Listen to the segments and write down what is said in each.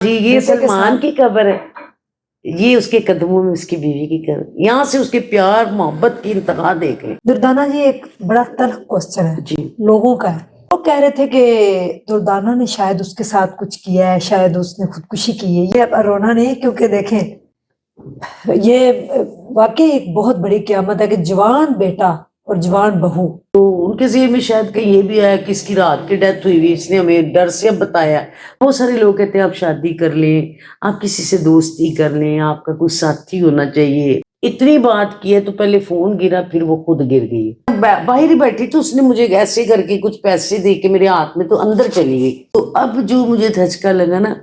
جی یہ سلمان کی قبر ہے، یہ اس کے قدموں میں اس کی بیوی کی قبر، یہاں سے اس کے پیار محبت کی انتہا دیکھ لیں۔ دردانہ جی ایک بڑا تلخ کوسچن ہے جی لوگوں کا ہے، وہ کہہ رہے تھے کہ دردانہ نے شاید اس کے ساتھ کچھ کیا ہے، شاید اس نے خودکشی کی ہے۔ یہ اب رونا نہیں، کیونکہ دیکھیں یہ واقعی ایک بہت بڑی قیامت ہے کہ جوان بیٹا اور جوان بہو، تو ان کے ذہن میں شاید کہ یہ بھی آیا کہ اس کی رات کی ڈیتھ ہوئی ہوئی، اس نے ہمیں ڈر سے اب بتایا۔ بہت سارے لوگ کہتے ہیں آپ شادی کر لیں، آپ کسی سے دوستی کر لیں، آپ کا کوئی ساتھی ہونا چاہیے۔ اتنی بات کی ہے تو پہلے فون گرا، پھر وہ خود گر گئی۔ باہر ہی بیٹھی تو اس نے مجھے ایسے کر کے کچھ پیسے دے کے میرے ہاتھ میں تو اندر چلی گئی۔ تو اب جو مجھے دھچکا لگا نا،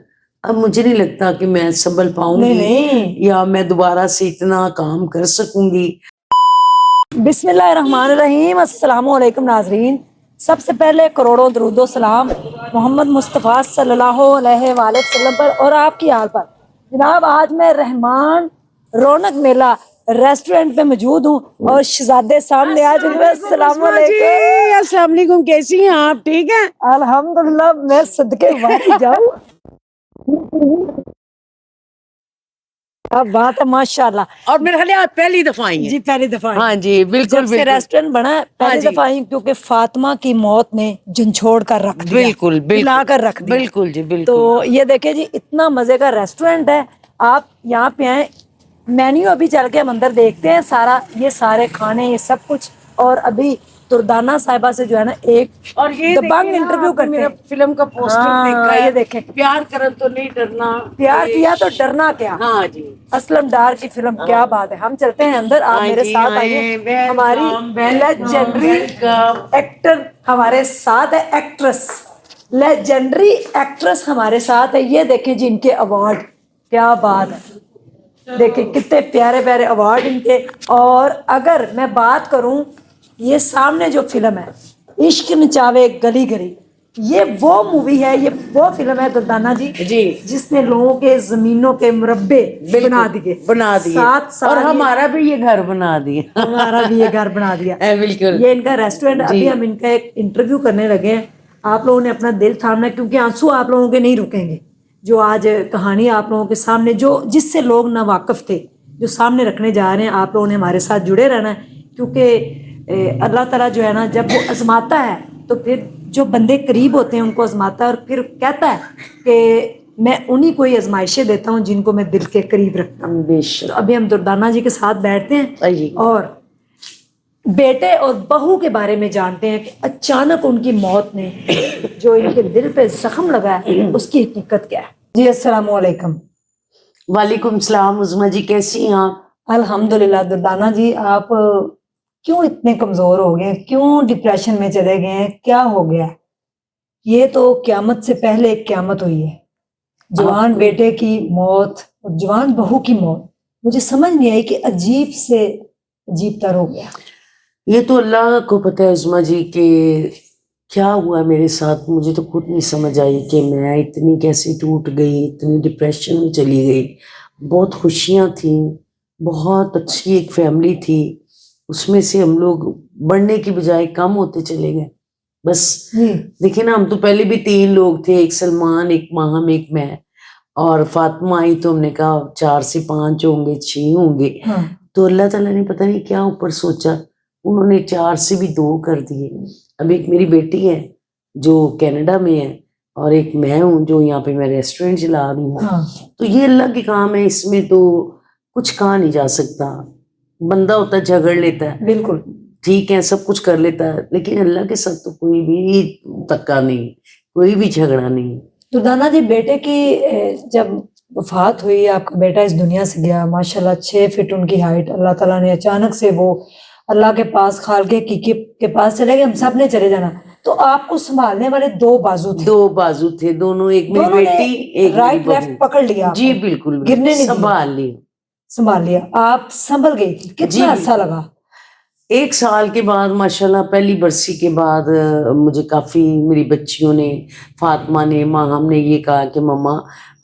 اب مجھے نہیں لگتا کہ میں سنبھل پاؤں گی نہیں یا میں دوبارہ سے اتنا کام کر سکوں گی۔ بسم اللہ الرحمن الرحیم۔ السلام علیکم ناظرین، سب سے پہلے کروڑوں درود و سلام محمد مصطفیٰ صلی اللہ علیہ وآلہ وسلم پر اور آپ کی آل پر۔ جناب آج میں رحمان رونق میلہ ریسٹورنٹ پہ موجود ہوں اور شہزادے سامنے آج۔ السلام علیکم۔ السلام علیکم، کیسی ہیں آپ؟ ٹھیک ہے الحمدللہ، میں صدقے واقعی جاؤں۔ اب بات ہے ماشاءاللہ، اور میرے خیال آپ پہلی دفعہ آئی ہیں۔ جی پہلی دفعہ ہاں جی بالکل جب سے ریسٹورنٹ بنا ہے پہلی دفعہ آئی، کیونکہ فاطمہ کی موت نے جھنجھوڑ کر رکھ دیا، بالکل ہلا کر رکھ دیا۔ بالکل جی بالکل۔ تو یہ دیکھیں جی، اتنا مزے کا ریسٹورنٹ ہے، آپ یہاں پہ آئیں۔ مینیو ابھی چل کے ہم اندر دیکھتے ہیں سارا، یہ سارے کھانے یہ سب کچھ، اور ابھی دردانہ صاحبہ سے جو ہے نا ایک اور یہ دبنگ انٹرویو کرتے میرا ہیں۔ فلم کا پوسٹر دیکھا ہے، یہ دیکھیں، پیار کرن تو نہیں ڈرنا، پیار کیا تو ڈرنا کیا۔ ہاں جی اسلم ڈار کی فلم، کیا بات ہے۔ ہم چلتے ہیں اندر، آپ میرے ساتھ آئیے۔ ہماری لیجنڈری ایکٹر ہمارے ساتھ ہے، ایکٹریس لیجنڈری ایکٹریس ہمارے ساتھ ہے۔ یہ دیکھیں جی ان کے ایوارڈ، کیا بات ہے، دیکھیں کتنے پیارے پیارے ایوارڈ ان کے۔ اور اگر میں بات کروں، یہ سامنے جو فلم ہے عشق نچاوے گلی گلی، یہ وہ مووی ہے، یہ وہ فلم ہے دردانہ جی جس نے لوگوں کے زمینوں کے مربع بنا دیے 7 سال، اور ہمارا بھی یہ گھر بنا دیا، ہمارا بھی یہ گھر بنا دیا۔ بالکل یہ ان کا ریسٹورنٹ، ابھی ہم ان کا ایک انٹرویو کرنے لگے ہیں۔ آپ لوگوں نے اپنا دل تھامنا ہے، کیونکہ آنسو آپ لوگوں کے نہیں رکیں گے۔ جو آج کہانی آپ لوگوں کے سامنے، جو جس سے لوگ نا واقف تھے، جو سامنے رکھنے جا رہے ہیں، آپ لوگوں نے ہمارے ساتھ جڑے رہنا ہے، کیونکہ اللہ تعالیٰ جو ہے نا جب وہ آزماتا ہے تو پھر جو بندے قریب ہوتے ہیں ان کو آزماتا ہے، اور پھر کہتا ہے کہ میں انہی کو ہی آزمائشیں دیتا ہوں جن کو میں دل کے قریب رکھتا ہوں۔ تو ابھی ہم دردانہ جی کے ساتھ بیٹھتے ہیں اور بیٹے اور بہو کے بارے میں جانتے ہیں کہ اچانک ان کی موت نے جو ان کے دل پہ زخم لگا ہے اس کی حقیقت کیا ہے۔ جی السلام علیکم۔ وعلیکم السلام عظمیٰ جی، کیسی ہیں آپ؟ الحمدللہ۔ دردانہ جی آپ کیوں اتنے کمزور ہو گئے، کیوں ڈپریشن میں چلے گئے ہیں، کیا ہو گیا؟ یہ تو قیامت سے پہلے ایک قیامت ہوئی ہے، جوان بیٹے کی موت اور جوان بہو کی موت، مجھے سمجھ نہیں آئی کہ عجیب سے عجیب تر ہو گیا۔ یہ تو اللہ کو پتہ ہے عظمیٰ جی کہ کیا ہوا میرے ساتھ، مجھے تو خود نہیں سمجھ آئی کہ میں اتنی کیسے ٹوٹ گئی، اتنی ڈپریشن میں چلی گئی۔ بہت خوشیاں تھیں، بہت اچھی ایک فیملی تھی، اس میں سے ہم لوگ بڑھنے کی بجائے کم ہوتے چلے گئے۔ بس دیکھیں نا، ہم تو پہلے بھی 3 لوگ تھے، ایک سلمان، ایک ماہم، ایک میں، اور فاطمہ آئی تو ہم نے کہا 4 سے 5 ہوں گے، 6 ہوں گے۔ تو اللہ تعالیٰ نے پتہ نہیں کیا اوپر سوچا، انہوں نے 4 سے بھی 2 کر دیے۔ اب ایک میری بیٹی ہے جو کینیڈا میں ہے، اور ایک میں ہوں جو یہاں پہ میں ریسٹورنٹ چلا رہی ہوں۔ تو یہ اللہ کے کام ہے، اس میں تو کچھ کہا نہیں جا سکتا۔ بندہ ہوتا ہے جھگڑ لیتا ہے، بالکل ٹھیک ہے، سب کچھ کر لیتا ہے، لیکن اللہ کے ساتھ تو کوئی بھی تکا نہیں، کوئی بھی جھگڑا نہیں۔ دردانہ جی بیٹے کی جب وفات ہوئی، آپ کا بیٹا اس دنیا سے گیا، ماشاءاللہ 6 فٹ ان کی ہائٹ، اللہ تعالیٰ نے اچانک سے وہ اللہ کے پاس، خالق کے پاس چلے گئے، ہم سب نے چلے جانا، تو آپ کو سنبھالنے والے 2 بازو تھے، 2 بازو تھے، دونوں، ایک میری بیٹی، ایک رائٹ لیفٹ پکڑ لیا، جی بالکل، گرنے نہیں سنبھال لیا، آپ سنبھل گئی تھی، کتنا عرصہ لگا؟ 1 سال کے بعد ماشاءاللہ، پہلی برسی کے بعد مجھے کافی میری بچیوں نے، فاطمہ نے، ماہم نے یہ کہا کہ مما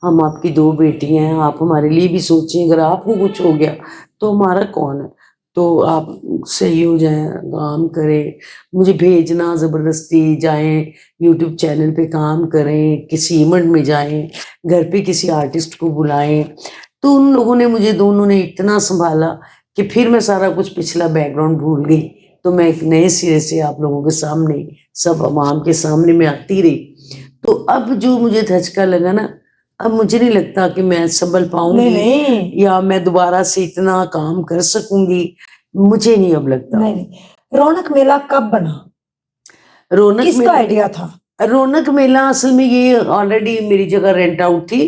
ہم آپ کی 2 بیٹی ہیں، آپ ہمارے لیے بھی سوچیں، اگر آپ کو کچھ ہو گیا تو ہمارا کون ہے۔ تو آپ صحیح ہو جائیں، کام کریں، مجھے بھیجنا، زبردستی جائیں یوٹیوب چینل پہ کام کریں، کسی ایونٹ میں جائیں، گھر پہ کسی آرٹسٹ کو بلائیں. تو ان لوگوں نے مجھے دونوں نے اتنا سنبھالا کہ پھر میں سارا کچھ پچھلا بیک گراؤنڈ بھول گئی. تو میں ایک نئے سرے سے آپ لوگوں کے سامنے، سب عوام کے سامنے میں آتی رہی. تو اب جو مجھے دھچکا لگا نا، اب مجھے نہیں لگتا کہ میں سنبھل پاؤں نہیں گی نہیں یا میں دوبارہ سے اتنا کام کر سکوں گی. مجھے نہیں اب لگتا. نہیں نہیں. رونق میلہ کب بنا؟ رونق کس کا میلہ، آئیڈیا تھا؟ رونق میلہ اصل میں یہ آلریڈی میری جگہ رینٹ آؤٹ تھی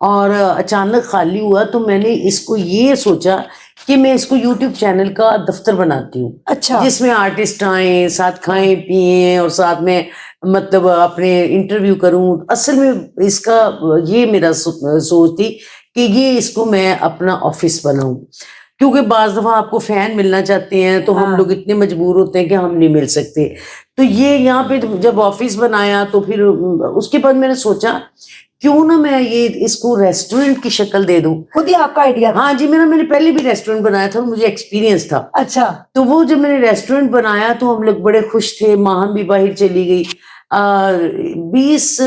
اور اچانک خالی ہوا تو میں نے اس کو یہ سوچا کہ میں اس کو یوٹیوب چینل کا دفتر بناتی ہوں، اچھا. جس میں آرٹسٹ آئیں، ساتھ کھائیں پئیں اور ساتھ میں مطلب اپنے انٹرویو کروں. اصل میں اس کا یہ میرا سوچ تھی کہ یہ اس کو میں اپنا آفس بناؤں، کیونکہ بعض دفعہ آپ کو فین ملنا چاہتے ہیں تو ہم ہاں. لوگ اتنے مجبور ہوتے ہیں کہ ہم نہیں مل سکتے. تو یہ یہاں پہ جب آفس بنایا تو پھر اس کے بعد میں نے سوچا کیوں نہ میں یہ اس کو ریسٹورینٹ کی شکل دے دوں. خود ہی آپ کا آئیڈیا تھا؟ ہاں جی، میں نے پہلے بھی ریسٹورینٹ بنایا تھا اور مجھے ایکسپیرینس تھا. اچھا. تو وہ جب میں نے ریسٹورینٹ بنایا تو ہم لوگ بڑے خوش تھے. ماہم بھی باہر چلی گئی. 20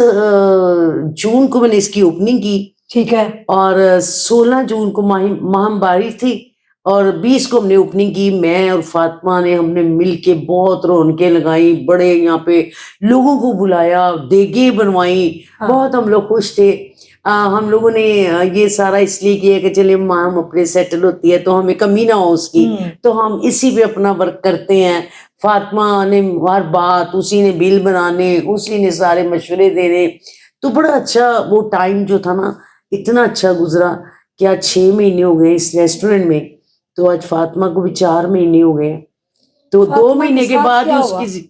جون کو میں نے اس کی اوپننگ کی. ٹھیک ہے. اور 16 جون کو ماہم باہر تھی اور 20 کو ہم نے اوپننگ کی. میں اور فاطمہ نے، ہم نے مل کے بہت رونقیں لگائی، بڑے یہاں پہ لوگوں کو بلایا، دیگیں بنوائی. بہت ہم لوگ خوش تھے. ہم لوگوں نے یہ سارا اس لیے کیا کہ چلے ماہم اپنے سیٹل ہوتی ہے تو ہمیں کمی نہ ہو اس کی، تو ہم اسی پہ اپنا ورک کرتے ہیں. فاطمہ نے ہر بات، اسی نے بل بنانے، اسی نے سارے مشورے دینے. تو بڑا اچھا وہ ٹائم جو تھا نا، اتنا اچھا گزرا کہ آج 6 مہینے ہو گئے اس ریسٹورینٹ میں. تو آج فاطمہ کو بھی 4 مہینے ہو گئے. تو 2 مہینے کے بعد ہی اس کی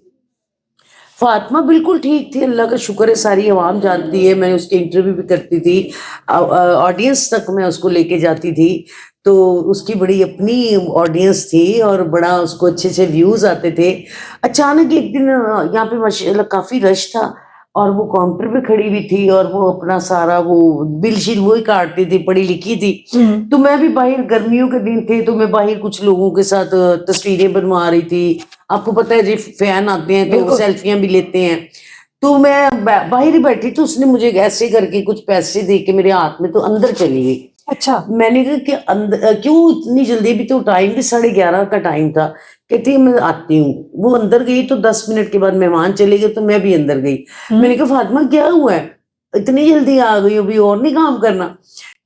فاطمہ بالکل ٹھیک تھی، اللہ کا شکر ہے. ساری عوام جانتی ہے، میں اس کے انٹرویو بھی کرتی تھی، آڈینس تک میں اس کو لے کے جاتی تھی. تو اس کی بڑی اپنی آڈینس تھی اور بڑا اس کو اچھے سے ویوز آتے تھے. اچانک ایک دن یہاں پہ ماشاءاللہ کافی رش تھا اور وہ کاؤنٹر پہ کھڑی ہوئی تھی اور وہ اپنا سارا وہ بل شیل وہی کاٹتی تھی، پڑھی لکھی تھی. تو میں بھی باہر، گرمیوں کے دن تھے تو میں باہر کچھ لوگوں کے ساتھ تصویریں بنوا رہی تھی. آپ کو پتہ ہے جی فین آتے ہیں تو سیلفیاں بھی لیتے ہیں. تو میں باہر ہی بیٹھی تو اس نے مجھے ایسے کر کے کچھ پیسے دے کے میرے ہاتھ میں تو اندر چلی گئی. اچھا. میں نے کہا کہ کیوں اتنی جلدی؟ بھی تو ٹائم بھی 11:30 کا ٹائم تھا. کہتی ہے میں آتی ہوں. وہ اندر گئی تو 10 منٹ کے بعد مہمان چلے گئے تو میں بھی اندر گئی. میں نے کہا فاطمہ کیا ہوا ہے، اتنی جلدی آ گئی، ابھی اور نہیں کام کرنا؟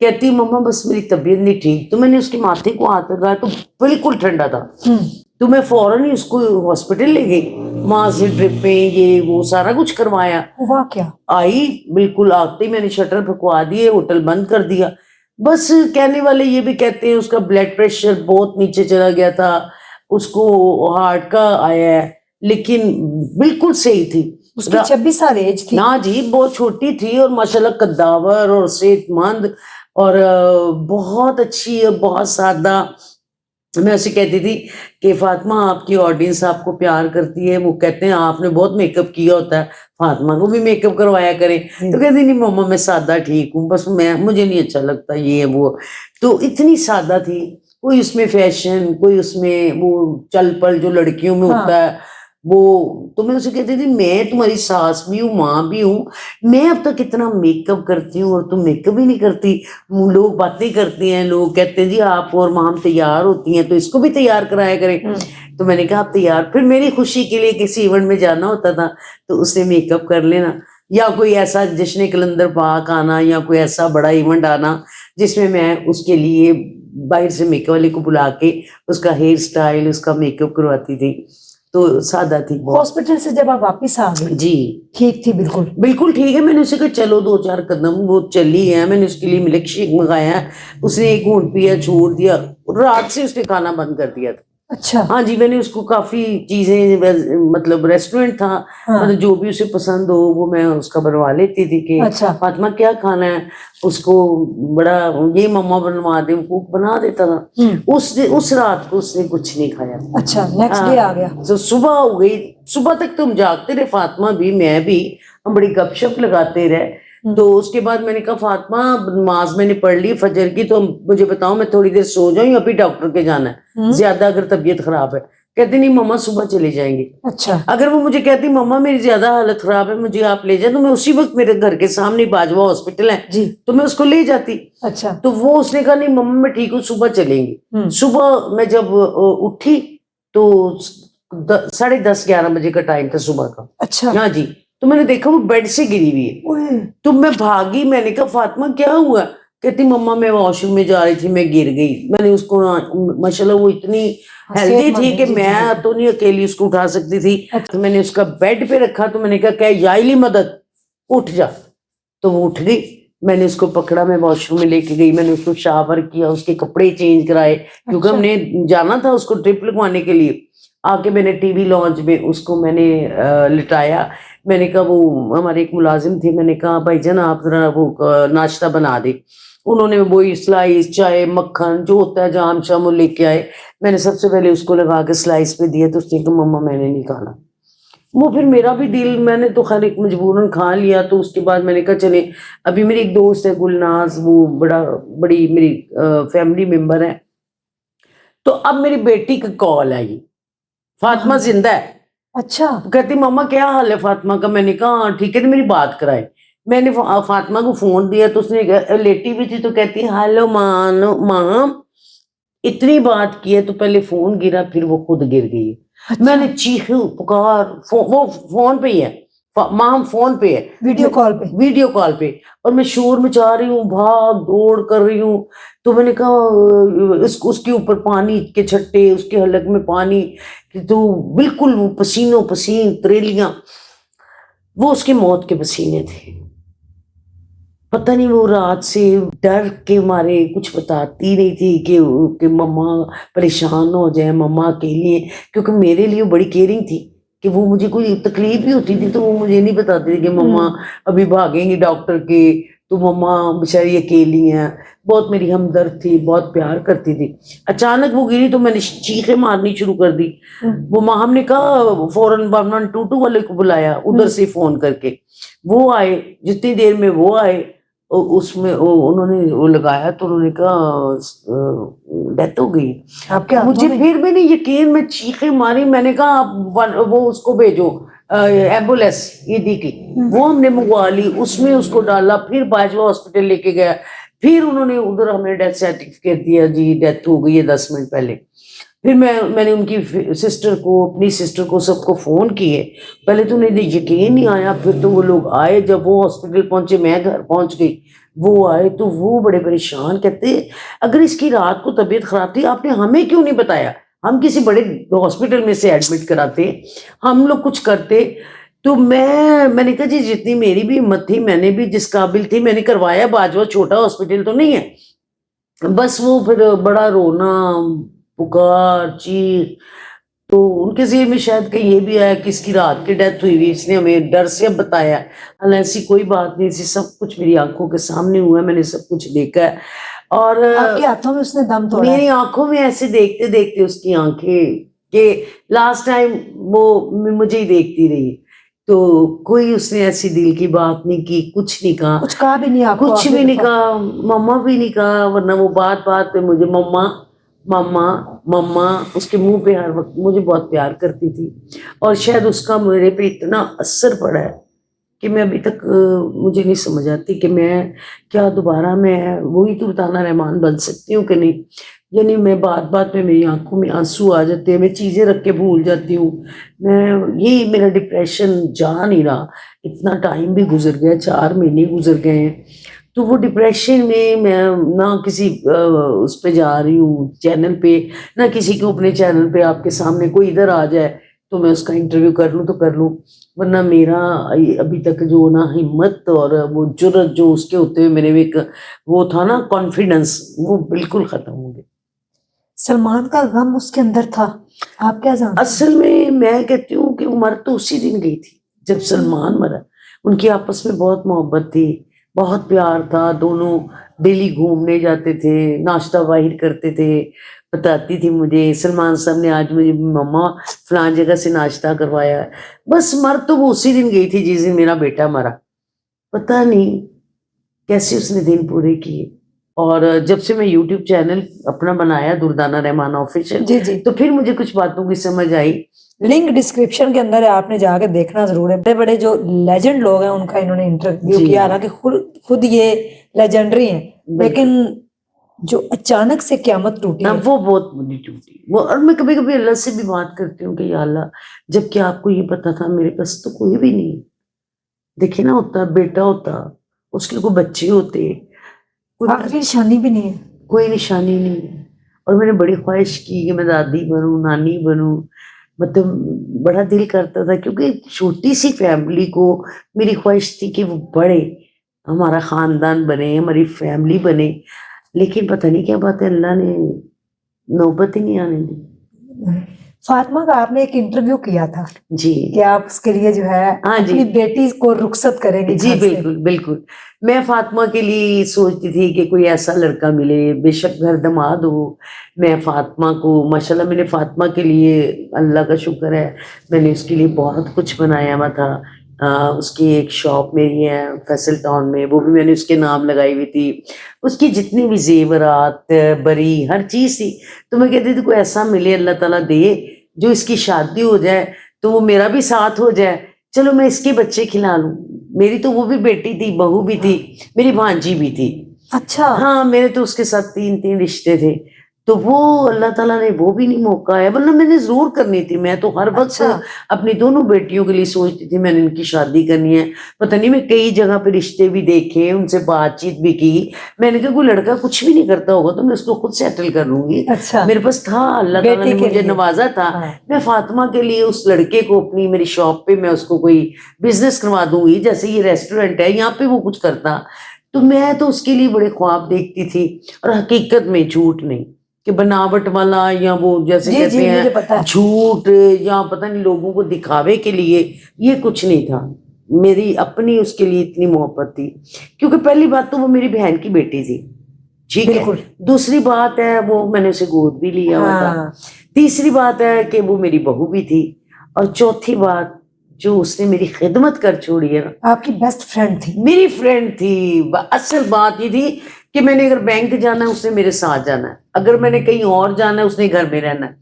کہتی مما بس میری طبیعت نہیں ٹھیک. تو میں نے اس کے ماتھے کو ہاتھ لگایا تو بالکل ٹھنڈا تھا. تو میں فوراً ہی اس کو ہاسپٹل لے گئی، وہاں سے ڈرپیں یہ وہ سارا کچھ کروایا. ہوا کیا؟ آئی بالکل آتے ہی میں نے شٹر پھکوا دیے، ہوٹل بند کر دیا. بس کہنے والے یہ بھی کہتے ہیں اس کا بلڈ پریشر بہت نیچے چلا گیا تھا، اس کو ہارٹ کا آیا ہے، لیکن بالکل صحیح تھی. اس کی 26 سال ایج تھی. ہاں جی، بہت چھوٹی تھی اور ماشاءاللہ قداور اور صحت مند اور بہت اچھی اور بہت سادہ. میں اسے کہتی تھی کہ فاطمہ آپ کی آڈینس آپ کو پیار کرتی ہے، وہ کہتے ہیں آپ نے بہت میک اپ کیا ہوتا ہے، فاطمہ کو بھی میک اپ کروایا کریں. تو کہتی نہیں مما میں سادہ ٹھیک ہوں، بس مجھے نہیں اچھا لگتا یہ وہ. تو اتنی سادہ تھی، کوئی اس میں فیشن، کوئی اس میں وہ چل پل جو لڑکیوں میں ہوتا ہے وہ. تو میں اسے کہتی تھی میں تمہاری ساس بھی ہوں، ماں بھی ہوں، میں اب تک اتنا میک اپ کرتی ہوں اور تم میک اپ ہی نہیں کرتی. لوگ باتیں کرتے ہیں، لوگ کہتے ہیں جی آپ اور ماں تیار ہوتی ہیں تو اس کو بھی تیار کرایا کریں. تو میں نے کہا آپ تیار. پھر میری خوشی کے لیے کسی ایونٹ میں جانا ہوتا تھا تو اس نے میک اپ کر لینا، یا کوئی ایسا جشن کلندر پاک آنا یا کوئی ایسا بڑا ایونٹ آنا جس میں اس کے لیے باہر سے میک اپ والے کو بلا کے اس کا ہیئر سٹائل، اس کا میک اپ کرواتی تھی. تو سادہ تھی. ہاسپٹل سے جب آپ واپس آ گئی جی ٹھیک تھی؟ بالکل بالکل ٹھیک ہے. میں نے اسے کہا چلو 2-4 قدم، وہ چلی ہے. میں نے اس کے لیے ملک شیک منگایا، اس نے ایک گھونٹ پیا، چھوڑ دیا. رات سے اس نے کھانا بند کر دیا تھا. اچھا. ہاں جی، میں نے اس کو کافی چیزیں، مطلب ریسٹورینٹ تھا، مطلب جو بھی اسے پسند ہو وہ میں اس کا بنوا لیتی تھی کہ فاطمہ کیا کھانا ہے. اس کو بڑا یہ مما بنوا دے، وہ بنا دیتا تھا. اس رات کو اس نے کچھ نہیں کھایا. اچھا. نیکسٹ ڈے آ گیا تو صبح ہو گئی. صبح تک تو ہم جاگتے رہے، فاطمہ بھی میں بھی، ہم بڑی گپ شپ لگاتے رہے. تو اس کے بعد میں نے کہا فاطمہ نماز میں نے پڑھ لی فجر کی، تو مجھے بتاؤ میں تھوڑی دیر سو جاؤں یا ابھی ڈاکٹر کے جانا ہے زیادہ اگر طبیعت خراب ہے؟ کہتی نہیں مما صبح چلے جائیں گے. اچھا اگر وہ مجھے کہتی مما میری زیادہ حالت خراب ہے مجھے آپ لے جائیں، تو میں اسی وقت میرے گھر کے سامنے باجوہ ہاسپٹل ہے جی تو میں اس کو لے جاتی. اچھا تو وہ اس نے کہا نہیں مما میں ٹھیک ہوں صبح چلیں گے. صبح میں جب اٹھی تو 10:30 11 بجے کا ٹائم تھا صبح کا. اچھا ہاں جی. تو میں نے دیکھا وہ بیڈ سے گری ہوئی ہے. تو میں بھاگی، میں نے کہا فاطمہ کیا ہوا؟ کہتی مما میں واش روم میں جا رہی تھی میں گر گئی. میں نے اس کو ماشاءاللہ وہ اتنی ہیلدی تھی کہ میں تو نہیں اکیلی اس کو اٹھا سکتی تھی. تو میں نے اس کا بیڈ پہ رکھا تو میں نے کہا کہ یا الہی مدد اٹھ جا. تو وہ اٹھ گئی. میں نے اس کو پکڑا، میں واش روم میں لے کے گئی، میں نے اس کو شاور کیا، اس کے کپڑے چینج کرائے کیونکہ ہم نے جانا تھا اس کو ٹرپ لگوانے کے لیے. آ کے میں نے ٹی وی لانچ میں اس کو میں نے لٹایا. میں نے کہا وہ ہمارے ایک ملازم تھے، میں نے کہا بھائی جان آپ ذرا وہ ناشتہ بنا دے. انہوں نے وہی سلائس چائے مکھن جو ہوتا ہے جام شام وہ لے کے آئے. میں نے سب سے پہلے اس کو لگا کے سلائس پہ دیا تو اس نے کہا مما میں نے نہیں کھانا. وہ پھر میرا بھی دل، میں نے تو خیر ایک مجبوراً کھا لیا. تو اس کے بعد میں نے کہا چلیں ابھی میری ایک دوست ہے گلناز، وہ بڑی میری فیملی ممبر ہے. تو اب میری بیٹی کا کال آئی فاطمہ زندہ ہے. اچھا کہتی مما کیا حال ہے فاطمہ کا؟ میں نے کہا ہاں ٹھیک ہے تو میری بات کرائے. میں نے فاطمہ کو فون دیا تو اس نے لیٹی ہوئی تھی تو کہتی ہیلو ماں. اتنی بات کی ہے تو پہلے فون گرا پھر وہ خود گر گئی. میں نے چیخ پکار، وہ فون پہ ہی ہے ماں، فون پہ ہے ویڈیو کال پہ، اور میں شور مچا رہی ہوں بھاگ دوڑ کر رہی ہوں. تو میں نے کہا اس کے اوپر پانی کے چھٹے، اس کے حلق میں پانی، تو بالکل وہ پسینوں پسین تریلیاں، وہ اس کی موت کے پسینے تھے. پتہ نہیں وہ رات سے ڈر کے مارے کچھ بتاتی نہیں تھی کہ مما پریشان ہو جائے، مما اکیلی ہے، کیونکہ میرے لیے بڑی کیئرنگ تھی کہ وہ مجھے کوئی تکلیف بھی ہوتی تھی تو وہ مجھے نہیں بتاتی تھی کہ مما ابھی بھاگیں گی ڈاکٹر کے تو مما بیچاری اکیلی ہیں. بہت میری ہمدرد تھی، بہت پیار کرتی تھی. اچانک وہ گری تو میں نے چیخیں مارنی شروع کر دی. وہ ماں ہم نے کہا فوراً 1122 والے کو بلایا ادھر سے فون کر کے. وہ آئے، جتنی دیر میں وہ آئے اس میں انہوں نے وہ لگایا تو انہوں نے کہا ڈیتھ ہو گئی. مجھے پھر بھی نہیں یقین، میں چیخیں ماری. میں نے کہا آپ وہ اس کو بھیجو ایمبولینس عیدی کی. وہ ہم نے منگوا لی، اس میں اس کو ڈالا، پھر باجوہ ہاسپٹل لے کے گیا. پھر انہوں نے ادھر ہمیں ڈیتھ سرٹیفکیٹ دیا جی ڈیتھ ہو گئی ہے 10 منٹ پہلے. پھر میں نے ان کی سسٹر کو، اپنی سسٹر کو، سب کو فون کیے. پہلے تو انہیں یقین نہیں آیا، پھر تو وہ لوگ آئے. جب وہ ہاسپٹل پہنچے میں گھر پہنچ گئی، وہ آئے تو وہ بڑے پریشان، کہتے اگر اس کی رات کو طبیعت خراب تھی آپ نے ہمیں کیوں نہیں بتایا؟ ہم کسی بڑے ہاسپٹل میں سے ایڈمٹ کراتے، ہم لوگ کچھ کرتے. تو میں نے کہا جی جتنی میری بھی ہمت تھی میں نے بھی جس قابل تھی میں نے کروایا. باجوہ چھوٹا ہاسپٹل تو نہیں ہے. بس وہ پھر بڑا رونا پکار چیخ. تو ان کے ذہن میں شاید کہ یہ بھی آیا کہ اس کی رات کی ڈیتھ ہوئی ہوئی، اس نے ہمیں ڈر سے اب بتایا. ایسی کوئی بات نہیں تھی، سب کچھ میری آنکھوں کے سامنے ہوا ہے، میں نے سب کچھ دیکھا ہے. اور آپ کے ہاتھوں میں اس نے دم توڑا. میری آنکھوں میں ایسے دیکھتے دیکھتے اس کی آنکھیں کہ لاسٹ ٹائم وہ مجھے ہی دیکھتی رہی. تو کوئی اس نے ایسی دل کی بات نہیں کی، کچھ نہیں کہا، کچھ کہا بھی نہیں آپ کو؟ کچھ بھی نہیں کہا، مما بھی نہیں کہا. ورنہ وہ بات بات پہ مجھے مما مما مما، اس کے منہ پہ ہر وقت مجھے بہت پیار کرتی تھی. اور شاید اس کا میرے پہ اتنا اثر پڑا ہے کہ میں ابھی تک مجھے نہیں سمجھ آتی کہ میں کیا دوبارہ میں وہی تو تانا رحمان بن سکتی ہوں کہ نہیں. یعنی میں بات بات میں میری آنکھوں میں آنسو آ جاتے ہیں، میں چیزیں رکھ کے بھول جاتی ہوں. یہی میرا ڈپریشن جا نہیں رہا. اتنا ٹائم بھی گزر گیا، 4 مہینے گزر گئے ہیں. تو وہ ڈپریشن میں نہ کسی اس پہ جا رہی ہوں چینل پہ، نہ کسی کو اپنے چینل پہ آپ کے سامنے کوئی ادھر آ جائے تو میں اس کا انٹرویو کر لوں تو کر لوں. ورنہ میرا ابھی تک جو نا ہمت اور وہ جرت جو اس کے ہوتے ہوئے میرے ایک وہ تھا نا کانفیڈنس، وہ بالکل ختم ہو گیا. سلمان کا غم اس کے اندر تھا، آپ کیا جانتے ہیں؟ اصل میں کہتی ہوں کہ وہ مر تو اسی دن گئی تھی جب سلمان مرا. ان کی آپس میں بہت محبت تھی، بہت پیار تھا. دونوں ڈیلی گھومنے جاتے تھے، ناشتہ باہر کرتے تھے. بتاتی تھی مجھے سلمان صاحب نے آج مجھے مما فلان جگہ سے ناشتہ کروایا. بس مر تو وہ اسی دن گئی تھی جس دن میرا بیٹا مرا. پتہ نہیں کیسے اس نے دن پورے کیے. اور جب سے میں یوٹیوب چینل اپنا بنایا دردانہ رحمان آفیشیل, جی جی, تو پھر مجھے کچھ باتوں کی سمجھ آئی. لنک ڈسکرپشن کے اندر ہے, آپ نے جا کے دیکھنا ضرور ہے. بڑے بڑے جو لیجنڈ لوگ ہیں ان کا انہوں نے انٹرویو جی. کیا, حالانکہ خود یہ لیجنڈری ہیں, لیکن جو اچانک سے قیامت ٹوٹی ہے وہ بہت بڑی ٹوٹی وہ. اور میں کبھی کبھی اللہ سے بھی بات کرتی ہوں کہ یا اللہ, جب کہ آپ کو یہ پتا تھا میرے پاس تو کوئی بھی نہیں. دیکھیں نا, ہوتا بیٹا ہوتا, اس کے کوئی بچے ہوتے, آپ کی نشانی بھی نہیں ہے, کوئی نشانی نہیں ہے. اور میں نے بڑی خواہش کی کہ میں دادی بنوں, نانی بنوں. مطلب بڑا دل کرتا تھا, کیونکہ چھوٹی سی فیملی کو میری خواہش تھی کہ وہ بڑے, ہمارا خاندان بنے, ہماری فیملی بنے. لیکن پتہ نہیں کیا بات ہے, اللہ نے نوبت ہی نہیں آنے دی. فاطمہ کا آپ نے ایک انٹرویو کیا تھا جی کہ آپ اس کے لیے جو ہے ہاں جی, اپنی بیٹی کو رخصت کریں گے جی گھر سے. بالکل بالکل. میں فاطمہ کے لیے سوچتی تھی کہ کوئی ایسا لڑکا ملے, بے شک گھر دماد ہو. میں فاطمہ کو ماشاءاللہ, میں نے فاطمہ کے لیے, اللہ کا شکر ہے, میں نے اس کے لیے بہت کچھ بنایا ہوا تھا. اس کی ایک شاپ میری ہے فیصل ٹاؤن میں, وہ بھی میں نے اس کے نام لگائی ہوئی تھی. اس کی جتنی بھی زیورات بری ہر چیز تھی, تو میں کہتی تھی کوئی ایسا ملے اللہ تعالیٰ دے جو اس کی شادی ہو جائے تو وہ میرا بھی ساتھ ہو جائے, چلو میں اس کے بچے کھلا لوں. میری تو وہ بھی بیٹی تھی, بہو بھی تھی, میری بھانجی بھی تھی. اچھا, ہاں, میرے تو اس کے ساتھ 3 رشتے تھے. تو وہ اللہ تعالیٰ نے وہ بھی نہیں موقع ہے, ورنہ میں نے ضرور کرنی تھی. میں تو ہر وقت اپنی دونوں بیٹیوں کے لیے سوچتی تھی میں نے ان کی شادی کرنی ہے. پتہ نہیں, میں کئی جگہ پہ رشتے بھی دیکھے, ان سے بات چیت بھی کی. میں نے کہا کوئی لڑکا کچھ بھی نہیں کرتا ہوگا تو میں اس کو خود سیٹل کر لوں گی. اچھا, میرے پاس تھا, اللہ تعالیٰ نے مجھے نوازا تھا. میں فاطمہ کے لیے اس لڑکے کو اپنی میری شاپ پہ میں اس کو کوئی بزنس کروا دوں گی, جیسے یہ ریسٹورینٹ ہے یہاں پہ وہ کچھ کرتا. تو میں تو اس کے لیے بڑے خواب دیکھتی تھی, اور حقیقت میں جھوٹ نہیں کہ بناوٹ والا, یا وہ جیسے کہتے ہیں جھوٹ, یا پتہ نہیں لوگوں کو دکھاوے کے لیے, یہ کچھ نہیں تھا. میری اپنی اس کے لیے اتنی محبت تھی, کیونکہ پہلی بات تو وہ میری بہن کی بیٹی تھی, ٹھیک ہے. دوسری بات ہے وہ میں نے اسے گود بھی لیا ہوا تھا. تیسری بات ہے کہ وہ میری بہو بھی تھی. اور چوتھی بات, جو اس نے میری خدمت کر چھوڑی ہے, آپ کی بیسٹ فرینڈ تھی, میری فرینڈ تھی. اصل بات یہ تھی کہ میں نے اگر بینک جانا ہے اس نے میرے ساتھ جانا ہے, اگر میں نے کہیں اور جانا ہے اس نے گھر میں رہنا ہے.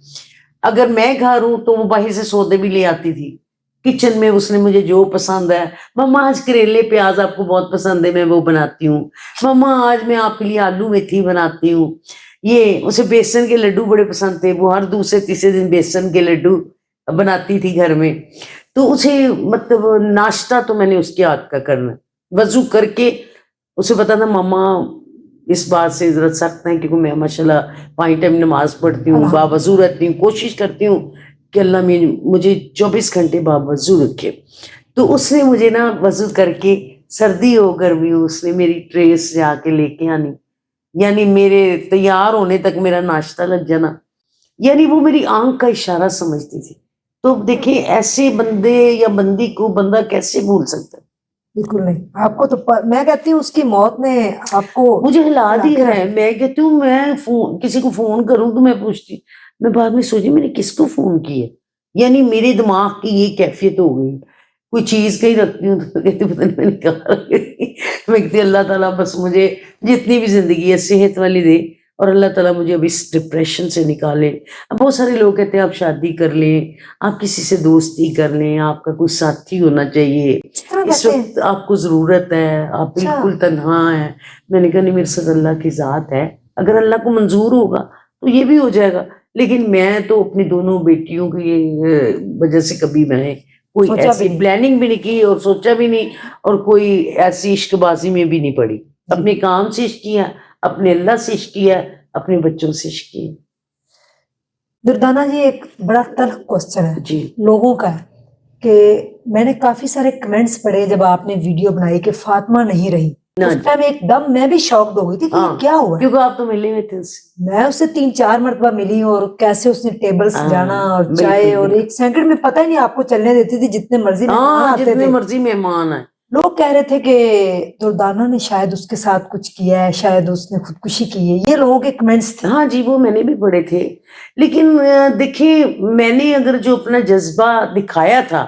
اگر میں گھر ہوں تو وہ باہر سے سودے بھی لے آتی تھی. کچن میں اس نے مجھے جو پسند ہے, مما آج کریلے پیاز آپ کو بہت پسند ہے, میں وہ بناتی ہوں. مما آج میں آپ کے لیے آلو میتھی بناتی ہوں. یہ اسے بیسن کے لڈو بڑے پسند تھے, وہ ہر دوسرے تیسرے دن بیسن کے لڈو بناتی تھی گھر میں. تو اسے مطلب ناشتہ تو میں نے اس کے ہاتھ کا کرنا, وضو کر کے. اسے پتا تھا مما اس بات سے ضرورت سخت ہے, کیونکہ میں ماشاءاللہ 5 ٹائم نماز پڑھتی ہوں, باوضو رہتی ہوں, کوشش کرتی ہوں کہ اللہ مجھے 24 گھنٹے باوضو رکھے. تو اس نے مجھے نا وضو کر کے, سردی ہو گرمی ہو, اس نے میری ٹریس جا کے لے کے آنی, یعنی میرے تیار ہونے تک میرا ناشتہ لگ جانا. یعنی وہ میری آنکھ کا اشارہ سمجھتی تھی. تو دیکھیں ایسے بندے یا بندی کو بندہ کیسے بھول سکتا ہے. بالکل نہیں, آپ کو تو میں کہتی ہوں اس کی موت نے آپ کو مجھے ہلا دیا ہے. میں کہتی ہوں میں کسی کو فون کروں تو میں پوچھتی, میں بعد میں سوچی میں نے کس کو فون کیا. یعنی میرے دماغ کی یہ کیفیت ہو گئی, کوئی چیز کہیں رکھتی ہوں تو کہتی پتہ نہیں میں نے کہا میں کہتی اللہ تعالیٰ بس مجھے جتنی بھی زندگی ہے صحت والی دے, اور اللہ تعالیٰ مجھے اب اس ڈپریشن سے نکالے. اب بہت سارے لوگ کہتے ہیں آپ شادی کر لیں, آپ کسی سے دوستی کر لیں, آپ کا کوئی ساتھی ہونا چاہیے, اس وقت آپ کو ضرورت ہے, آپ بالکل تنہا ہیں. میں نے کہا نہیں, میرے ساتھ اللہ کی ذات ہے, اگر اللہ کو منظور ہوگا تو یہ بھی ہو جائے گا. لیکن میں تو اپنی دونوں بیٹیوں کی وجہ سے کبھی میں نے کوئی ایسی پلاننگ بھی نہیں کی, اور سوچا بھی نہیں, اور کوئی ایسی عشق بازی میں بھی نہیں پڑی. اپنے کام سے عشق کیا, اپنے اللہ سے عشق کیا, اپنے بچوں سے عشق کیا. دردانہ جی, ایک بڑا تلخ کوسچن ہے جی لوگوں کا, کہ میں نے کافی سارے کمنٹس پڑھے جب آپ نے ویڈیو بنائی کہ فاطمہ نہیں رہی. اس ٹائم ایک دم میں بھی شاکڈ ہو گئی تھی کہ کیا ہوا, کیونکہ آپ تو ملے ہوئے تھے. میں اسے 3-4 مرتبہ ملی ہوں, اور کیسے اس نے ٹیبل سجانا اور چائے, اور 1 سیکنڈ میں پتہ ہی نہیں آپ کو چلنے دیتی تھی, جتنے مرضی مہمان آتے تھے, جتنے مرضی مہمان آئے. لوگ کہہ رہے تھے کہ دردانہ نے شاید اس کے ساتھ کچھ کیا ہے, شاید اس نے خودکشی کی ہے, یہ لوگوں کے کمنٹس تھے. ہاں جی, وہ میں نے بھی پڑھے تھے. لیکن دیکھیں میں نے اگر جو اپنا جذبہ دکھایا تھا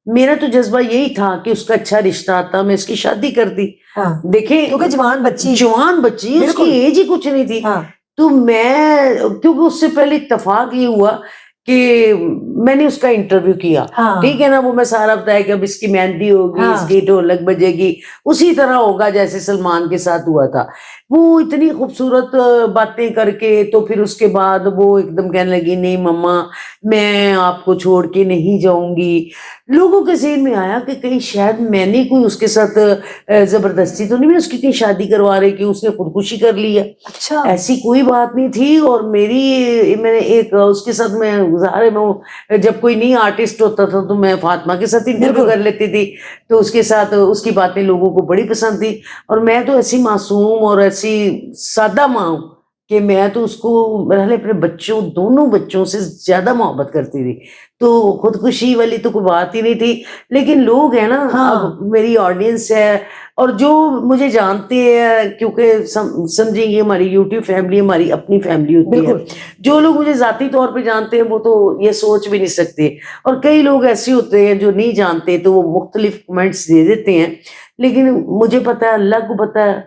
میرا تو جذبہ یہی تھا کہ اس کا اچھا رشتہ آتا, میں اس کی شادی کرتی. ہاں دیکھیں کیونکہ جوان بچی اس کی بالکل. ایج ہی کچھ نہیں تھی. ہاں تو میں, کیونکہ اس سے پہلے اتفاق یہ ہوا کہ میں نے اس کا انٹرویو کیا, ہاں ٹھیک ہے نا, وہ میں سارا بتایا کہ اب اس کی مہندی ہوگی, ہاں اس کی ڈھولک بجے گی, اسی طرح ہوگا جیسے سلمان کے ساتھ ہوا تھا. وہ اتنی خوبصورت باتیں کر کے تو پھر اس کے بعد وہ ایک دم کہنے لگی نہیں مما میں آپ کو چھوڑ کے نہیں جاؤں گی. لوگوں کے ذہن میں آیا کہ کہیں شاید میں نے کوئی اس کے ساتھ زبردستی تو نہیں, میں اس کی کہیں شادی کروا رہی کہ اس نے خودکشی کر لی ہے. اچھا ایسی کوئی بات نہیں تھی. اور میں نے ایک اس کے ساتھ میں ظاہر میں جب کوئی نہیں آرٹسٹ ہوتا تھا تو میں فاطمہ کے ساتھ انٹرویو کر لیتی تھی, تو اس کے ساتھ اس کی باتیں لوگوں کو بڑی پسند تھی. اور میں تو ایسی معصوم اور ایسی سادہ ماں ہوں کہ میں تو اس کو اپنے بچوں, دونوں بچوں سے زیادہ محبت کرتی تھی. تو خودکشی والی تو کوئی بات ہی نہیں تھی. لیکن لوگ ہیں نا, اب میری آڈینس ہے اور جو مجھے جانتے ہیں, کیونکہ سمجھیں یہ ہماری یوٹیوب فیملی ہماری اپنی فیملی ہوتی ہے. جو لوگ مجھے ذاتی طور پہ جانتے ہیں وہ تو یہ سوچ بھی نہیں سکتے, اور کئی لوگ ایسے ہوتے ہیں جو نہیں جانتے تو وہ مختلف کمنٹس دے دیتے ہیں. لیکن مجھے پتا ہے, اللہ کو پتا ہے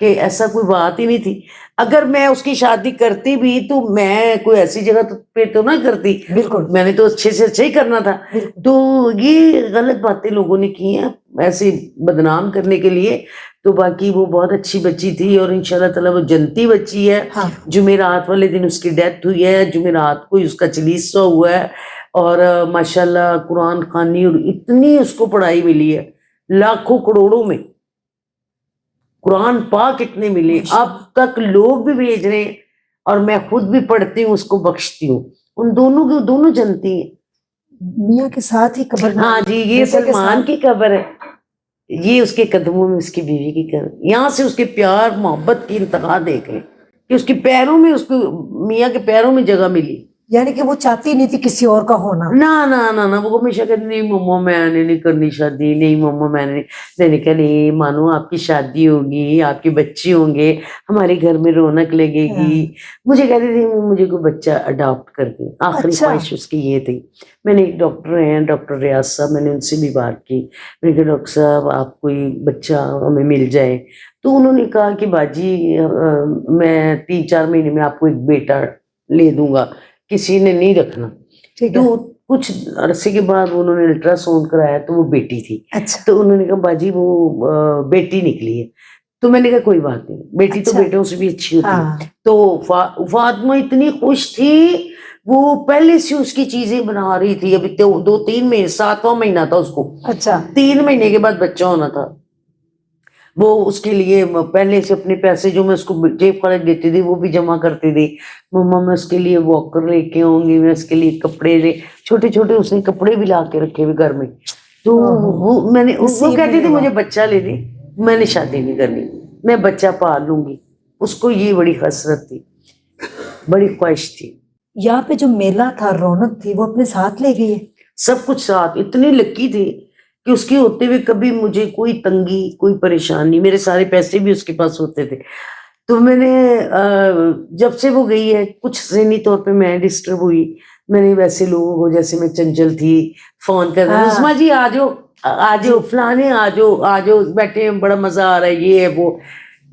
کہ ایسا کوئی بات ہی نہیں تھی. اگر میں اس کی شادی کرتی بھی تو میں کوئی ایسی جگہ پہ تو نہ کرتی, بالکل میں نے تو اچھے سے اچھا ہی کرنا تھا. تو یہ غلط باتیں لوگوں نے کی ہیں ایسے بدنام کرنے کے لیے. تو باقی وہ بہت اچھی بچی تھی اور انشاءاللہ تعالیٰ وہ جنتی بچی ہے. جمعرات والے دن اس کی ڈیتھ ہوئی ہے, جمعرات کو اس کا چلیسہ ہوا ہے. اور ماشاءاللہ قرآن خوانی اور اتنی اس کو پڑھائی ملی ہے, لاکھوں کروڑوں میں قرآن پاک اتنے ملے, اب تک لوگ بھی بھیج رہے ہیں, اور میں خود بھی پڑھتی ہوں, اس کو بخشتی ہوں. ان دونوں کو دونوں جنتی ہیں. میاں کے ساتھ ہی قبر. ہاں جی, یہ سلمان کی قبر ہے, یہ اس کے قدموں میں اس کی بیوی کی قبر. یہاں سے اس کے پیار محبت کی انتہا دیکھ لیں کہ اس کے پیروں میں, اس کو میاں کے پیروں میں جگہ ملی. یعنی کہ وہ چاہتی نہیں تھی کسی اور کا ہونا. نہ وہ ہمیشہ کہتی نہیں مما میں نے نہیں کرنی شادی, نہیں مما میں نے کہا نہیں مانو آپ کی شادی ہوگی, آپ کے بچے ہوں گے, ہمارے گھر میں رونق لگے گی. مجھے کہتی تھی مجھے کوئی بچہ اڈاپٹ کر دیں, آخری خواہش اس کی یہ تھی. میں نے ایک ڈاکٹر ہیں ڈاکٹر ریاض صاحب, میں نے ان سے بھی بات کی. میں نے کہا ڈاکٹر صاحب آپ کوئی بچہ ہمیں مل جائے. تو انہوں نے کہا کہ باجی میں 3-4 مہینے میں آپ کو ایک بیٹا لے دوں گا, کسی نے نہیں رکھنا. تو کچھ عرصے کے بعد انہوں نے الٹرا ساؤنڈ کرایا تو وہ بیٹی تھی. تو انہوں نے کہا باجی وہ بیٹی نکلی ہے. تو میں نے کہا کوئی بات نہیں, بیٹی تو بیٹوں سے بھی اچھی ہوتی ہے. تو فاطمہ اتنی خوش تھی, وہ پہلے سے اس کی چیزیں بنا رہی تھی. ابھی 2-3 مہینے, 7واں مہینہ تھا اس کو, 3 مہینے کے بعد بچہ ہونا تھا. وہ اس کے لیے پہلے سے اپنے پیسے جو میں اس کو جیب خرچ دیتی تھی وہ بھی جمع کرتی تھی. مما میں اس کے لیے واکر لے کے آؤں گی, میں اس کے لیے کپڑے چھوٹے چھوٹے اس نے کپڑے بھی لا کے رکھے ہوئے گھر میں. تو وہ کہتی تھی مجھے بچہ لے دے, میں نے شادی نہیں کرنی, میں بچہ پال لوں گی. اس کو یہ بڑی حسرت تھی, بڑی خواہش تھی. یہاں پہ جو میلہ تھا, رونق تھی, وہ اپنے ساتھ لے گئی ہے. سب کچھ ساتھ, اتنی لکی تھی کہ اس کے ہوتے ہوئے کبھی مجھے کوئی تنگی کوئی پریشانی, میرے سارے پیسے بھی اس کے پاس ہوتے تھے. تو میں نے جب سے وہ گئی ہے کچھ ذہنی طور پہ میں ڈسٹرب ہوئی. میں نے ویسے لوگوں کو, جیسے میں چنچل تھی, فون کر رہا نسما جی آ جاؤ فلانے آ جاؤ بیٹھے, بڑا مزہ آ رہا ہے, یہ ہے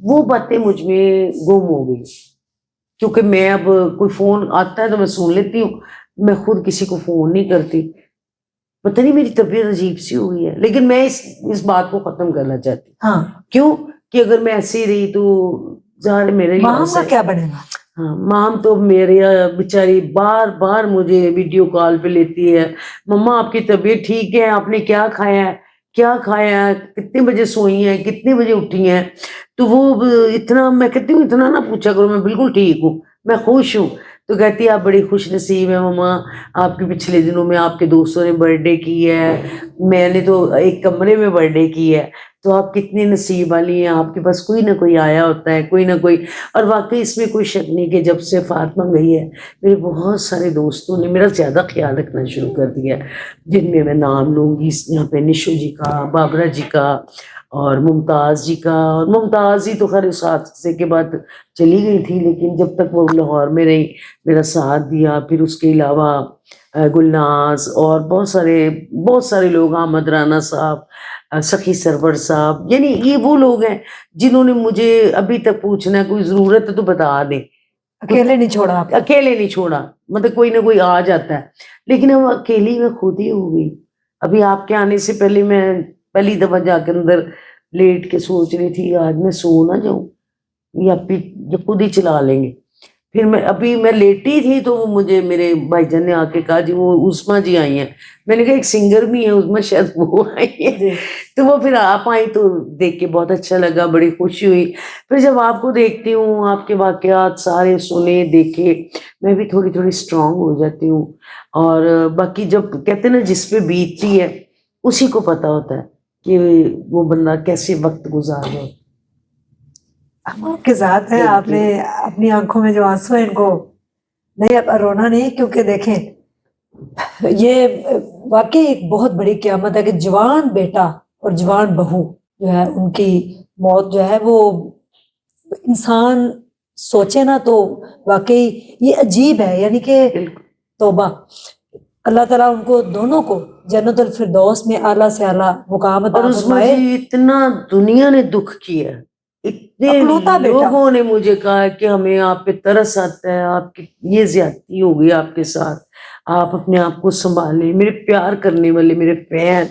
وہ باتیں مجھ میں گم ہو گئی. کیونکہ میں اب کوئی فون آتا ہے تو میں سن لیتی ہوں, میں خود کسی کو فون نہیں کرتی. پتہ نہیں میری طبیعت عجیب سی ہو گئی ہے. لیکن میں اس بات کو ختم کرنا چاہتی ہوں. کیوں کہ اگر میں ایسی رہی تو ظاہر میرے لیے ماں کا کیا بنے گا. ہاں, ماں تو میری بیچاری بار بار مجھے ویڈیو کال پہ لیتی ہے, مما آپ کی طبیعت ٹھیک ہے, آپ نے کیا کھایا ہے, کتنے بجے سوئی ہیں, کتنے بجے اٹھی ہیں. تو وہ اتنا, میں کہتی ہوں اتنا نہ پوچھا کرو, میں بالکل ٹھیک ہوں, میں خوش ہوں. تو کہتی ہے آپ بڑی خوش نصیب ہے مما, آپ کے پچھلے دنوں میں آپ کے دوستوں نے برتھ ڈے کی ہے, میں نے تو ایک کمرے میں برتھ ڈے کی ہے, تو آپ کتنی نصیب والی ہیں, آپ کے پاس کوئی نہ کوئی آیا ہوتا ہے, کوئی نہ کوئی. اور واقعی اس میں کوئی شک نہیں کہ جب سے فاطمہ گئی ہے میرے بہت سارے دوستوں نے میرا زیادہ خیال رکھنا شروع کر دیا ہے, جن میں نام لوں گی یہاں پہ نشو جی کا, بابرا جی کا, اور ممتاز جی کا. اور ممتاز جی تو خیر اس حادثے کے بعد چلی گئی تھی، لیکن جب تک وہ لاہور میں رہی میرا ساتھ دیا. پھر اس کے علاوہ گلناز اور بہت سارے لوگ، احمد رانا صاحب، سخی سرور صاحب، یعنی یہ وہ لوگ ہیں جنہوں نے مجھے ابھی تک پوچھنا ہے کوئی ضرورت ہے تو بتا دیں. اکیلے نہیں چھوڑا آپ؟ اکیلے نہیں چھوڑا، مطلب کوئی نہ کوئی آ جاتا ہے. لیکن اب اکیلی میں خود ہی ہو گئی. ابھی آپ کے آنے سے پہلے میں پہلی دفعہ جا کے اندر لیٹ کے سوچ رہی تھی آج میں سو نہ جاؤں یا پھر خود ہی چلا لیں گے. پھر میں لیٹی تھی تو مجھے میرے بھائی جان نے آ کے کہا جی وہ عثما جی آئی ہیں. میں نے کہا ایک سنگر بھی ہے عثما، شاید وہ آئی ہیں. تو وہ پھر آپ آئی تو دیکھ کے بہت اچھا لگا، بڑی خوشی ہوئی. پھر جب آپ کو دیکھتی ہوں، آپ کے واقعات سارے سنے دیکھے، میں بھی تھوڑی تھوڑی اسٹرانگ ہو جاتی ہوں. اور باقی جب کہتے ہیں نا جس پہ بیتتی ہے اسی کو پتہ ہوتا ہے کہ وہ بندہ کیسے وقت گزار رہا ہے. آپ کے ساتھ ہے، آپ نے اپنی آنکھوں میں جو آنسو ہیں ان کو نہیں، اب رونا نہیں، کیونکہ دیکھیں یہ واقعی ایک بہت بڑی قیامت ہے کہ جوان بیٹا اور جوان بہو جو ہے ان کی موت جو ہے وہ انسان سوچے نا تو واقعی یہ عجیب ہے. یعنی کہ توبہ، اللہ تعالیٰ ان کو دونوں کو جنت الفردوس میں اعلیٰ سے اعلیٰ مقام عطا اور عثما فرمائے. جی اتنا دنیا نے دکھ کیا، اتنے اکلوتا بیٹا. لوگوں نے مجھے کہا کہ ہمیں آپ پہ ترس آتا ہے، آپ کی یہ زیادتی ہو گئی آپ کے ساتھ، آپ اپنے آپ کو سنبھالیں. میرے پیار کرنے والے، میرے فین،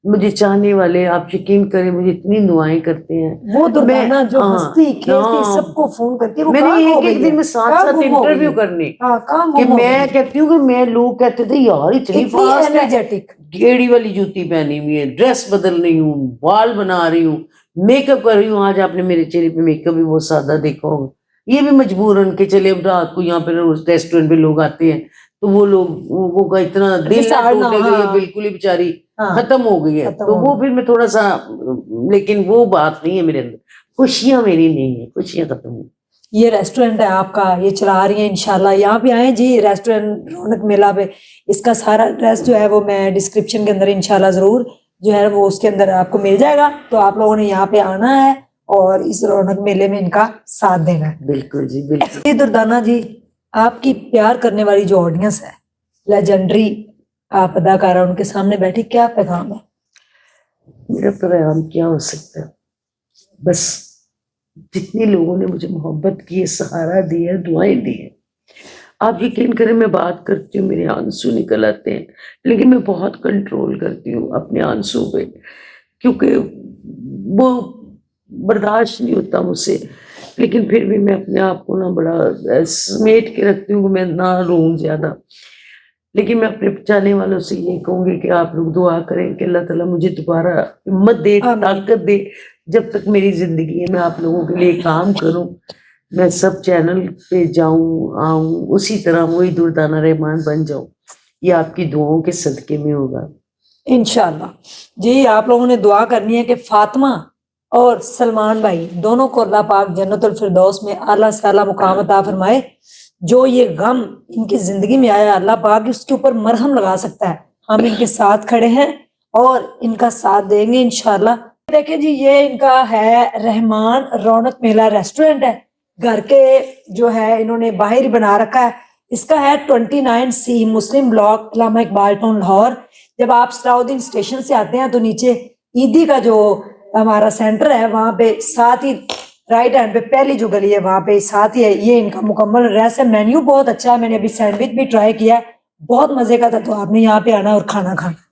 مجھے چاہنے والے، آپ یقین کریں مجھے اتنی دعائیں کرتے ہیں. وہ دردانہ جو ہنستی کھیلتی سب کو فون کرتی، وہ میں نے کہاں ایک ہو گئی ایک دن میں ساتھ انٹرویو کرنے کہ میں کہتی ہوں کہ میں لوگ کہتے تھے یار اتنی فاسٹ ہے، گیڑی والی جوتی پہنی ہوئی ہے، ڈریس بدل رہی ہوں، بال بنا رہی ہوں، میک اپ کر رہی ہوں. آج آپ نے میرے چہرے پہ میک اپ بھی بہت سادہ دیکھا ہوگا. یہ بھی مجبوراً کہ چلے اب رات کو یہاں پہ ریسٹورینٹ پہ لوگ آتے ہیں تو وہ لوگ وہ کا اتنا دل نہ ٹوٹے گا، یہ بالکل ہی بیچاری ختم ہو گئی ہے. تو وہ پھر میں تھوڑا سا، لیکن وہ بات نہیں ہے میرے اندر، خوشیاں میری نہیں ہیں، خوشیاں ختم ہو. یہ ریسٹورینٹ ہے آپ کا، یہ چلا رہی ہیں انشاءاللہ. یہاں پہ آئیں جی ریسٹورینٹ رونق میلہ پہ. اس کا سارا ایڈریس جو ہے وہ میں ڈسکرپشن کے اندر انشاءاللہ ضرور جو ہے وہ اس کے اندر آپ کو مل جائے گا. تو آپ لوگوں نے یہاں پہ آنا ہے اور اس رونق میلے میں ان کا ساتھ دینا ہے. بالکل جی بالکل. دردانہ جی، آپ کی پیار کرنے والی جو آڈینس ہے، لیجنڈری آپ اداکارہ ان کے سامنے بیٹھی، کیا پیغام ہے؟ میرا پیغام کیا ہو سکتا ہے، بس جتنے لوگوں نے مجھے محبت کی ہے، سہارا دیا، دعائیں دی ہیں. آپ یقین کریں میں بات کرتی ہوں میرے آنسو نکل آتے ہیں، لیکن میں بہت کنٹرول کرتی ہوں اپنے آنسو پہ، کیونکہ وہ برداشت نہیں ہوتا مجھ سے. لیکن پھر بھی میں اپنے آپ کو بڑا سمیٹ کے رکھتی ہوں کہ میں نہ روں زیادہ. لیکن میں اپنے چاہنے والوں سے یہ کہوں گی کہ آپ لوگ دعا کریں کہ اللہ تعالیٰ مجھے دوبارہ ہمت دے، طاقت دے. جب تک میری زندگی ہے میں آپ لوگوں کے لیے کام کروں، میں سب چینل پہ جاؤں آؤں، اسی طرح وہی دردانہ رحمان بن جاؤں. یہ آپ کی دعاؤں کے صدقے میں ہوگا انشاءاللہ. جی آپ لوگوں نے دعا کرنی ہے کہ فاطمہ اور سلمان بھائی دونوں کو اللہ پاک جنت الفردوس میں اعلیٰ سے اعلیٰ مقام عطا فرمائے. جو یہ غم ان کی زندگی میں آیا اللہ پاک اس کے اوپر مرہم لگا سکتا ہے. ہم ان کے ساتھ کھڑے ہیں اور ان کا ساتھ دیں گے انشاءاللہ. دیکھیں جی یہ ان کا ہے رحمان رونق میلہ ریسٹورینٹ ہے، گھر کے جو ہے انہوں نے باہر بنا رکھا ہے. اس کا ہے 29C مسلم بلاک، علامہ اقبال ٹاؤن لاہور. جب آپ صلاح اسٹیشن سے آتے ہیں تو نیچے عیدی کا جو ہمارا سینٹر ہے وہاں پہ ساتھ ہی رائٹ ہینڈ پہ پہلی جو گلی ہے وہاں پہ ساتھ ہی ہے. یہ ان کا مکمل ایڈریس ہے. مینیو بہت اچھا ہے، میں نے ابھی سینڈوچ بھی ٹرائی کیا ہے، بہت مزے کا تھا. تو آپ نے یہاں پہ آنا اور کھانا کھانا.